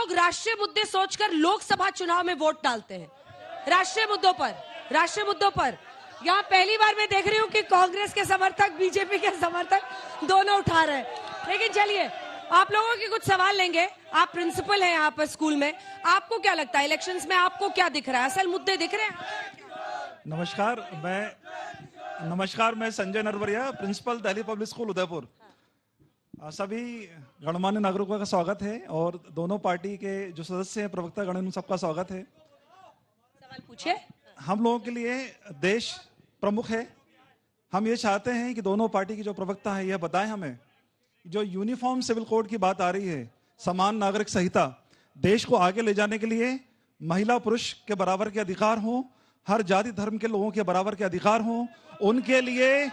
लोग राष्ट्रीय मुद्दे सोचकर लोकसभा चुनाव में वोट डालते हैं, राष्ट्रीय मुद्दों पर। यहाँ पहली बार मैं देख रही हूँ कि कांग्रेस के समर्थक, बीजेपी के समर्थक दोनों उठा रहे हैं। लेकिन चलिए, आप लोगों के कुछ सवाल लेंगे। आप प्रिंसिपल हैं यहाँ पर स्कूल में, आपको क्या लगता है इलेक्शंस में आपको क्या दिख रहा है, असल मुद्दे दिख रहे हैं? नमस्कार, मैं Sanjay Narwaria, principal Delhi public school Udaipur. सभी गणमान्य नागरिकों का स्वागत है और दोनों पार्टी के जो सदस्य हैं, प्रवक्ता गण, उन सबका स्वागत है। सवाल पूछिए। हम लोगों के लिए देश प्रमुख है। हम ये चाहते हैं कि दोनों पार्टी की जो प्रवक्ता है यह बताएं हमें, जो यूनिफॉर्म सिविल कोड की बात आ रही है, समान नागरिक संहिता, देश को आगे ले जाने के लिए महिला पुरुष के बराबर के अधिकार हों, हर जाति धर्म के लोगों के बराबर के अधिकार हों, उनके लिए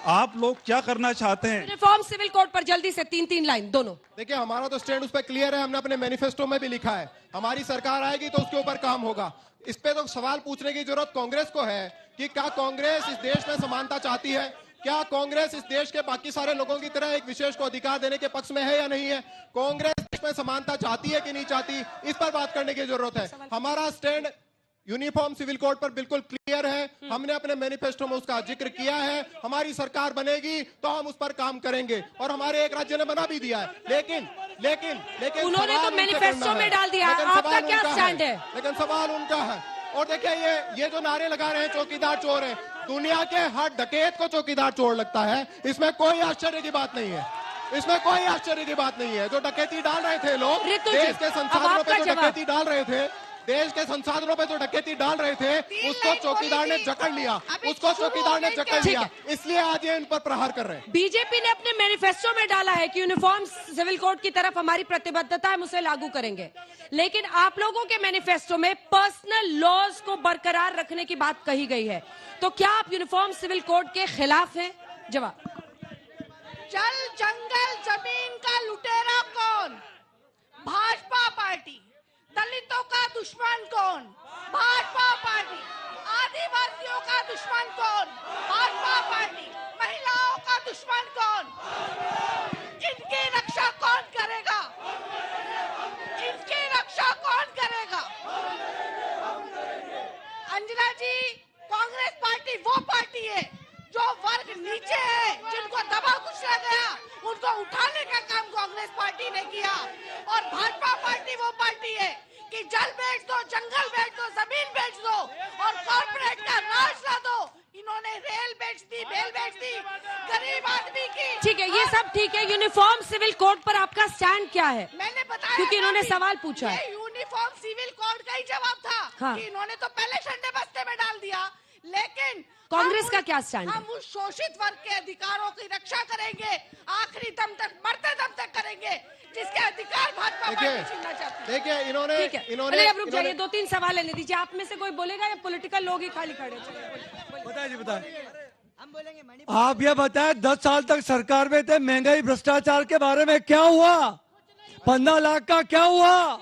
आप लोग क्या करना चाहते हैं? यूनिफॉर्म सिविल कोड पर जल्दी से 3-3 लाइन दोनों। देखिए, हमारा तो स्टैंड उस पर क्लियर है, हमने अपने मैनिफेस्टो में भी लिखा है, हमारी सरकार आएगी तो उसके ऊपर काम होगा। इस पे तो सवाल पूछने की जरूरत कांग्रेस को है कि क्या कांग्रेस इस देश में समानता चाहती है? क्या कांग्रेस इस देश के बाकी सारे लोगों की तरह एक विशेष को अधिकार देने के पक्ष में है या नहीं है? कांग्रेस देश में समानता चाहती है कि नहीं चाहती, इस पर बात करने की जरूरत है। हमारा स्टैंड यूनिफॉर्म सिविल कोड पर बिल्कुल क्लियर है, हमने अपने मैनिफेस्टो में उसका जिक्र किया है। हमारी सरकार बनेगी तो हम उस पर काम करेंगे और हमारे एक राज्य ने बना भी दिया है। लेकिन उन्होंने तो मैनिफेस्टो में डाल दिया, आपका क्या स्टैंड है? लेकिन सवाल उनका है। और देखिए, ये जो नारे लगा रहे हैं चौकीदार चोर है, दुनिया के हर डकैत को चौकीदार चोर लगता है, इसमें कोई आश्चर्य की बात नहीं है, इसमें कोई आश्चर्य की बात नहीं है। जो डकैती डाल रहे थे लोग, देश के संसाधनों पे जो डकैती डाल रहे थे, देश के संसाधनों पे जो डकैती डाल रहे थे, उसको चौकीदार ने जकड़ लिया, इसलिए आज ये इन पर प्रहार कर रहे हैं। बीजेपी ने अपने मैनिफेस्टो में डाला है कि यूनिफॉर्म सिविल कोड की तरफ हमारी प्रतिबद्धता है, हम उसे लागू करेंगे। लेकिन आप लोगों के मैनिफेस्टो में पर्सनल लॉज को बरकरार रखने की बात कही गई है, तो क्या आप यूनिफॉर्म सिविल कोड के खिलाफ हैं? जवाब। जल जंगल जमीन का लुटेरा कौन? भाजपा पार्टी। दलितों का दुश्मन कौन? भाजपा पार्टी। आदिवासियों का दुश्मन कौन? भाजपा पार्टी। महिलाओं का दुश्मन कौन? इनकी रक्षा कौन करेगा? इनकी रक्षा कौन करेगा? अंजना जी, कांग्रेस पार्टी वो पार्टी है जो वर्ग नीचे है, जिनको दबा कुचला गया, उनको उठाने का काम कांग्रेस पार्टी ने किया। और भाजपा पार्टी वो पार्टी है कि जल बेच दो, जंगल बेच दो, जमीन बेच दो और कॉर्पोरेट का राज ला दो। इन्होंने रेल बेच दी, बेल बेच दी, गरीब आदमी की। ठीक है, ये सब ठीक है। यूनिफॉर्म सिविल कोड पर आपका स्टैंड क्या है? मैंने बताया, क्योंकि इन्होंने सवाल पूछा है। यूनिफॉर्म सिविल कोड का ही जवाब था। हाँ। कि इन्होंने तो पहले शंडे बस्ते में डाल दिया, लेकिन कांग्रेस का क्या स्टैंड है? हम उस शोषित वर्ग के अधिकारों की रक्षा करेंगे, आखिरी दम तक, मरते दम तक करेंगे, जिसके अधिकार भाजपा पार्टी छीनना चाहती है। देखिए, इन्होंने अब रुक जाइए, 2-3 सवाल लेने दीजिए। आप में से कोई बोलेगा या पॉलिटिकल लोग ही खाली खड़े? बताइए जी, बताइए। हम बोलेंगे। आप ये बताएं, 10 साल तक सरकार में थे, महंगाई भ्रष्टाचार के बारे में क्या हुआ? 15 लाख का क्या हुआ?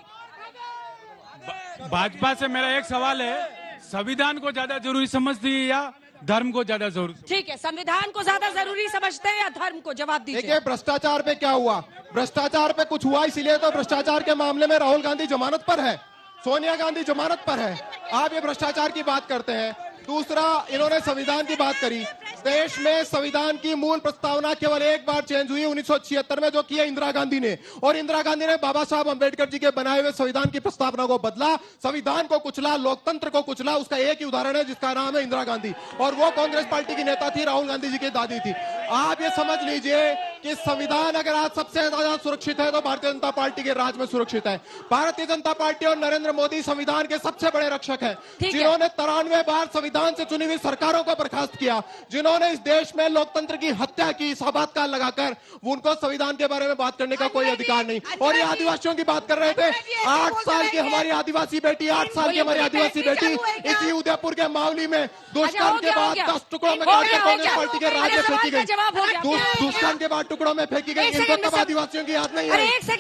भाजपा से मेरा एक सवाल है, संविधान को ज्यादा जरूरी समझती है या धर्म को ज्यादा जरूरी? ठीक है, संविधान को ज्यादा जरूरी समझते हैं या धर्म को? जवाब दीजिए। देखिए, भ्रष्टाचार पे क्या हुआ? भ्रष्टाचार पे कुछ हुआ, इसीलिए तो भ्रष्टाचार के मामले में राहुल गांधी जमानत पर है, सोनिया गांधी जमानत पर है। आप ये भ्रष्टाचार की बात करते हैं। दूसरा, इन्होंने संविधान की बात करी। देश में संविधान की मूल प्रस्तावना केवल एक बार चेंज हुई 1976 में, जो किया इंदिरा गांधी ने, और इंदिरा गांधी ने बाबा साहब अंबेडकर जी के बनाए हुए संविधान की प्रस्तावना को बदला, संविधान को कुचला, लोकतंत्र को कुचला। उसका एक ही उदाहरण है जिसका नाम है इंदिरा गांधी, और वो कांग्रेस पार्टी की नेता थी, राहुल गांधी जी की दादी थी। आप ये समझ लीजिए कि संविधान अगर आज सबसे ज्यादा सुरक्षित है तो भारतीय जनता पार्टी के राज में सुरक्षित है। भारतीय जनता पार्टी और नरेंद्र मोदी संविधान के सबसे बड़े रक्षक हैं, जिन्होंने 93 बार संविधान से चुनी हुई सरकारों को बर्खास्त किया, जिन्होंने इस देश में लोकतंत्र की हत्या की, सभात्कार लगाकर। उनको संविधान के बारे में बात करने का कोई अधिकार नहीं। और ये आदिवासियों की बात कर रहे थे, 8 साल की हमारी आदिवासी बेटी, 8 साल की हमारी आदिवासी बेटी इसी उदयपुर के मावली में दुष्कर्म के बाद 10 टुकड़ों में काटकर कांग्रेस पार्टी के राज्य में फेंकी गई। दुष्कर्म के बाद टुकड़ों में फेंकी गई। इनको तब आदिवासियों की याद नहीं है,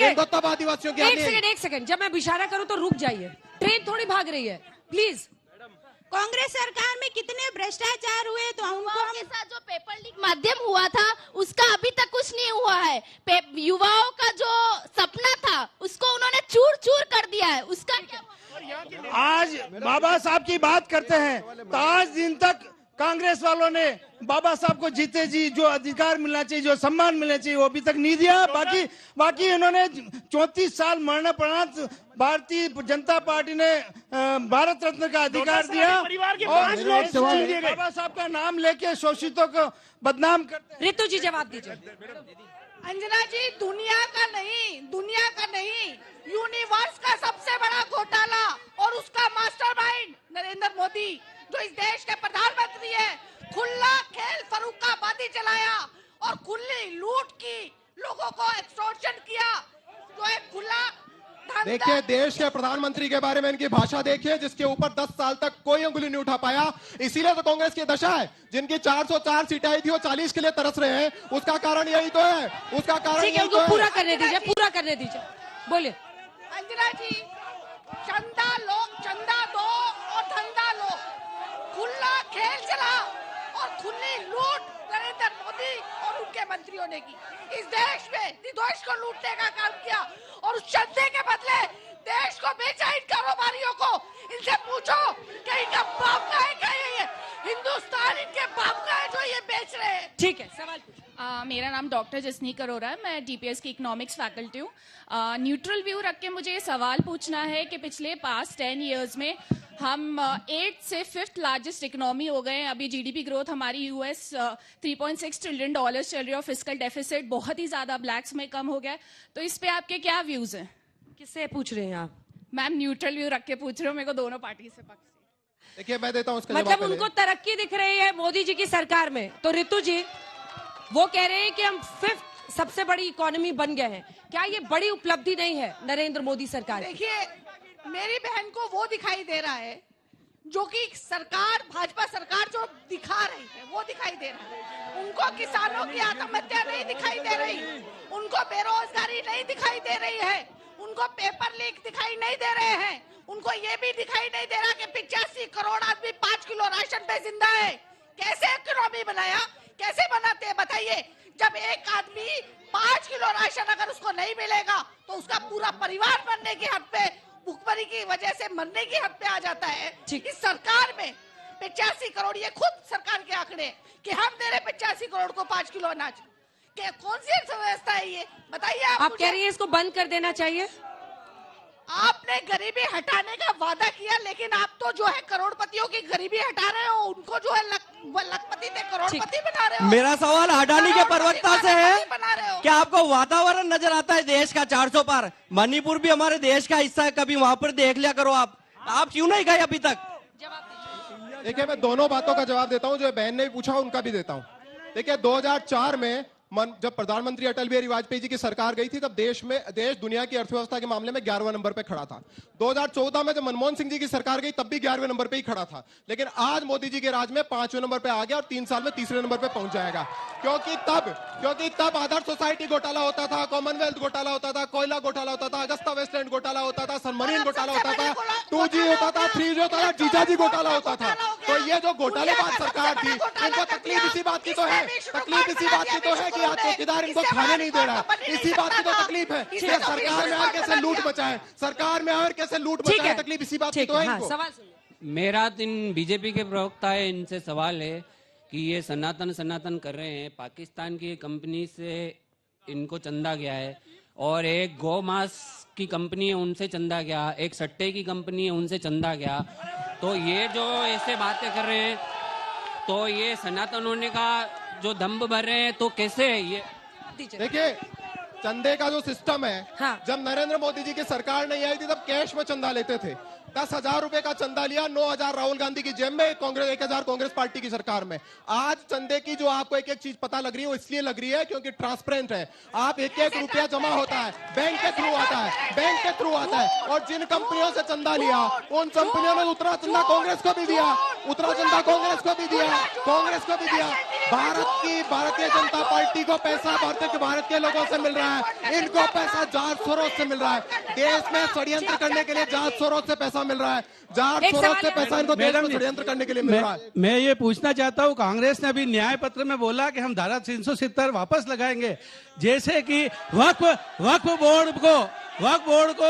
इनको तब आदिवासियों की याद नहीं है। एक सेकंड, जब मैं इशारा करूं तो रुक जाइए, ट्रेन थोड़ी भाग रही है, प्लीज। कांग्रेस सरकार में कितने भ्रष्टाचार हुए, तो उनको के साथ जो पेपर लीक माध्यम हुआ था, उसका अभी तक कुछ नहीं हुआ है। युवाओं का जो सपना था, उसको उन्होंने चूर चूर कर क्या है, उसका क्या? आज बाबा साहब की बात करते हैं तो आज दिन तक कांग्रेस वालों ने बाबा साहब को जीते जी जो अधिकार मिलना चाहिए, जो सम्मान मिलना चाहिए, वो अभी तक नहीं दिया। बाकी इन्होंने 34 साल मरणोपरांत भारतीय जनता पार्टी ने भारत रत्न का अधिकार दिया और बाबा साहब का नाम लेके शोषितों को बदनाम करते। रितु जी जवाब दीजिए। अंजना जी, दुनिया का नहीं, यूनिवर्स का सबसे बड़ा घोटाला और उसका मास्टरमाइंड नरेंद्र मोदी, जो इस देश के प्रधानमंत्री है, खुला खेल फर्रुखाबादी चलाया और खुली लूट की, लोगों को एक्सटॉर्शन किया, जो है खुला धंधा। देखिए, देश के प्रधानमंत्री के बारे में इनकी भाषा देखिए, जिसके ऊपर 10 साल तक कोई उंगली नहीं उठा पाया। इसीलिए तो कांग्रेस की दशा है। जिनकी 404 सीटें आई थी वो 40 के लिए तरस रहे हैं। उसका कारण यही तो है, उसका कारण ठीक है, यही तो उनको है। पूरा करने दीजिए, बोलिए। अंजना जी, चंदा दो और धंधा लो, खुला खेल चला और खुली लूट नरेंद्र मोदी और उनके मंत्रियों ने की। इस देश में निर्दोष को लूटने का काम किया और उस चंदे के बदले देश को बेचा इन कारोबारियों को। इनसे पूछो कि इनका बाप का है क्या ये हिंदुस्तान इनके बाप का है जो ये बेच रहे हैं। ठीक है, सवाल पूछिए। मेरा नाम डॉक्टर जसनीक अरोरा है, मैं डीपीएस की इकोनॉमिक्स फैकल्टी हूँ। न्यूट्रल व्यू रख के मुझे ये सवाल पूछना है कि पिछले पास्ट 10 इयर्स में हम 8 से 5th लार्जेस्ट इकोनॉमी हो गए हैं। अभी जीडीपी ग्रोथ हमारी यूएस $3.6 ट्रिलियन चल रही है और फिस्कल डेफिसिट बहुत ही ज्यादा ब्लैक्स में कम हो गया है। तो इस पे आपके क्या व्यूज हैं? किससे पूछ रहे हैं आप? मैम, न्यूट्रल व्यू रख के पूछ रहे हो, मेरे को दोनों पार्टी से पक्ष से। देखिए, मैं देता हूं उसका मतलब जवाब। उनको तरक्की दिख रही है मोदी जी की सरकार में, तो रितु जी वो कह रहे हैं कि हम 5th सबसे बड़ी इकोनॉमी बन गए हैं। क्या ये बड़ी उपलब्धि नहीं है नरेंद्र मोदी सरकार की? देखिए, मेरी बहन को वो दिखाई दे रहा है जो कि सरकार, भाजपा सरकार जो दिखा रही है वो दिखाई दे रहा है। उनको किसानों की आत्महत्या नहीं दिखाई दे रही, उनको बेरोजगारी नहीं दिखाई दे रही है, उनको पेपर लीक दिखाई नहीं दे रहे हैं, उनको ये भी दिखाई नहीं दे रहा कि 85 करोड़ आदमी 5 किलो राशन पे जिंदा है। कैसे इकोनॉमी बनाया, कैसे बनाते हैं बताइए? जब एक आदमी 5 किलो राशन अगर उसको नहीं मिलेगा तो उसका पूरा परिवार मरने की हद पे, भूखमरी की वजह से मरने की हद पे आ जाता है। इस सरकार में 85 करोड़, ये खुद सरकार के आंकड़े कि हम दे रहे 85 करोड़ को 5 किलो अनाज। क्या कौन सी अर्थव्यवस्था है ये बताइए? आप कह रही है इसको बंद कर देना चाहिए? आपने गरीबी हटाने का वादा किया, लेकिन आप तो जो है करोड़पतियों की गरीबी हटा रहे हो, उनको जो है लखपति से करोड़पति बना रहे हो। मेरा सवाल हटाने के प्रवक्ता से है, बना रहे हो। क्या आपको वातावरण नजर आता है देश का 400 पार? मणिपुर भी हमारे देश का हिस्सा है, कभी वहां पर देख लिया करो। आप क्यों नहीं गए अभी तक? देखिए, मैं दोनों बातों का जवाब देता हूं, जो बहन ने भी पूछा उनका भी देता हूं। देखिए, 2004 में जब प्रधानमंत्री अटल बिहारी वाजपेयी जी की सरकार गई थी, तब देश दुनिया की अर्थव्यवस्था के मामले में 11वें नंबर पे खड़ा था। 2014 में जब मनमोहन सिंह जी की सरकार गई, तब भी 11वें नंबर पे ही खड़ा था। लेकिन आज मोदी जी के राज में 5वें नंबर पे आ गया और 3 साल में 3रे नंबर पे पहुंच जाएगा। क्योंकि तब आदर्श सोसाइटी घोटाला होता था, कॉमनवेल्थ घोटाला होता था, कोयला घोटाला होता था, अगस्ता वेस्टलैंड घोटाला होता था, सबमरीन घोटाला होता था, 2G होता था, 3G होता था, जीजाजी घोटाला होता था। तो ये जो घोटालेबाज सरकार थी, इनको तकलीफ इसी बात की तो है, कि आज चौकीदार इनको खाने नहीं दे रहा। इसी बात की तो तकलीफ है कि सरकार में आकर कैसे लूट मचाए, तकलीफ इसी बात की तो है इनको। सवाल सुनिए। मेरा बीजेपी के प्रवक्ता है, इनसे सवाल है कि ये सनातन कर रहे हैं। पाकिस्तान की कंपनी से इनको चंदा गया है और एक गौ मांस की कंपनी है उनसे चंदा गया, एक सट्टे की कंपनी है उनसे चंदा गया। तो ये जो ऐसे बातें कर रहे हैं, तो ये सनातन होने का जो दम्भ भर रहे हैं, तो कैसे है ये? देखिए, चंदे का जो सिस्टम है, हाँ। जब नरेंद्र मोदी जी की सरकार नहीं आई थी तब कैश में चंदा लेते थे। 10,000 रुपए का चंदा लिया, 9,000 राहुल गांधी की जेब में, 1,000 कांग्रेस पार्टी की सरकार में। आज चंदे की जो आपको एक एक चीज पता लग रही है, वो इसलिए लग रही है क्योंकि ट्रांसपेरेंट है। आप एक रुपया जमा होता है, बैंक के थ्रू आता है, और जिन कंपनियों से चंदा लिया, उन कंपनियों ने उतना चंदा कांग्रेस को भी दिया, भारतीय जनता पार्टी को पैसा भारत के लोगों से मिल रहा है, इनको पैसा जाट स्रोत से मिल रहा है। देश में षड्यंत्र करने के लिए जाट स्रोत से पैसा मिल रहा है, जाट स्रोत से पैसा इनको देश में षड्यंत्र करने के लिए मिल रहा है। मैं ये पूछना चाहता हूँ, कांग्रेस ने अभी न्याय पत्र में बोला कि हम धारा 370 वापस लगाएंगे, जैसे कि वक्फ बोर्ड को वक्फ बोर्ड को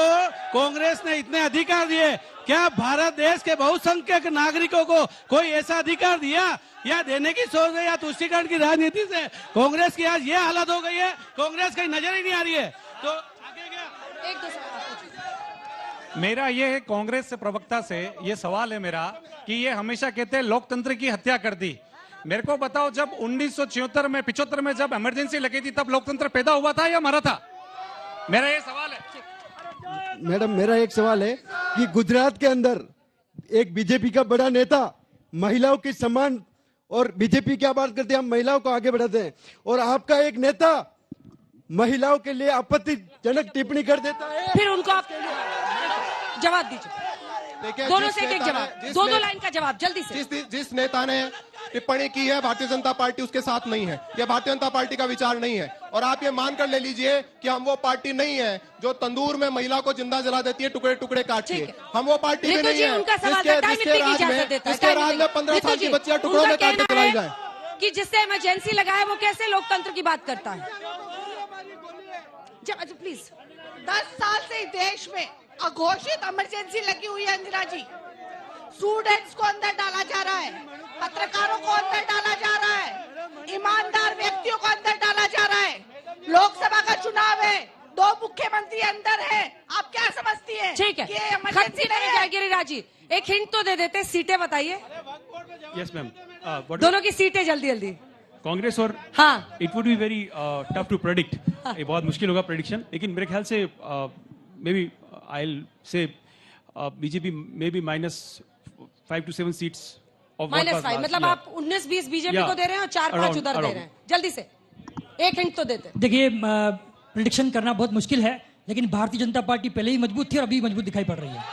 कांग्रेस ने इतने अधिकार दिए, क्या भारत देश के बहुसंख्यक नागरिकों को कोई ऐसा अधिकार दिया या देने की सोच है या तुष्टीकरण की राजनीति से कांग्रेस की आज ये हालत हो गई है, कांग्रेस कहीं नजर ही नहीं आ रही है। तो आगे क्या एक दो सवाल मेरा ये है कांग्रेस से प्रवक्ता से ये सवाल है मेरा कि ये हमेशा कहते हैं लोकतंत्र की हत्या कर दी। मेरे को बताओ, जब 1974 में 75 में जब इमरजेंसी लगी थी तब लोकतंत्र पैदा हुआ था या मरा था? मेरा ये सवाल है। मैडम, मेरा एक सवाल है कि गुजरात के अंदर एक बीजेपी का बड़ा नेता महिलाओं के सम्मान और बीजेपी क्या बात करते हैं, हम महिलाओं को आगे बढ़ाते हैं, और आपका एक नेता महिलाओं के लिए आपत्तिजनक टिप्पणी कर देता है। फिर उनको आप जवाब दीजिए, देखिए, दोनों जिस से एक एक नेता जवाब, ने- जिस दो ने- लाइन का जवाब जल्दी से। जिस नेता ने टिप्पणी की है भारतीय जनता पार्टी उसके साथ नहीं है, यह भारतीय जनता पार्टी का विचार नहीं है। और आप ये मानकर ले लीजिए कि हम वो पार्टी नहीं है जो तंदूर में महिला को जिंदा जला देती है, टुकड़े टुकड़े काट के। हम वो पार्टी भी रितु नहीं जी, है उनका सवाल जिसके टाइम जिसके मिलने की राज इजाजत में देता है। जिसके राज में 15 साल की बच्चियां टुकड़ों में काट के जलाई जाए। कि जिससे इमरजेंसी लगा है वो कैसे लोकतंत्र की बात करता है? प्लीज। 10 साल से देश में अघोषित इमरजेंसी लगी हुई है इंदिरा जी। स्टूडेंट्स को अंदर डाला जा रहा है, पत्रकारों को अंदर डाला जा रहा है, ईमानदार व्यक्तियों को अंदर डाला जा रहा है। लोकसभा का चुनाव है, 2 मुख्यमंत्री अंदर है, आप क्या समझती हैं? ठीक है, कि ये खत्म इमरजेंसी नहीं है? जाएगी गिरिराज जी। एक हिंट तो दे देते, सीटें बताइए, यस मैम, दोनों की सीटें जल्दी जल्दी। कांग्रेस और हाँ, it would be very tough to predict. ये बहुत मुश्किल होगा प्रेडिक्शन, लेकिन मेरे ख्याल से maybe I will say BJP maybe -5 to 7 seats of -5 मतलब आप 19-20 बीजेपी को दे रहे हैं और 4-5 उधर दे रहे हैं। जल्दी से एक हिंट तो देते। देखिए, प्रेडिक्शन करना बहुत मुश्किल है, लेकिन भारतीय जनता पार्टी पहले ही मजबूत थी और अभी मजबूत दिखाई पड़ रही है।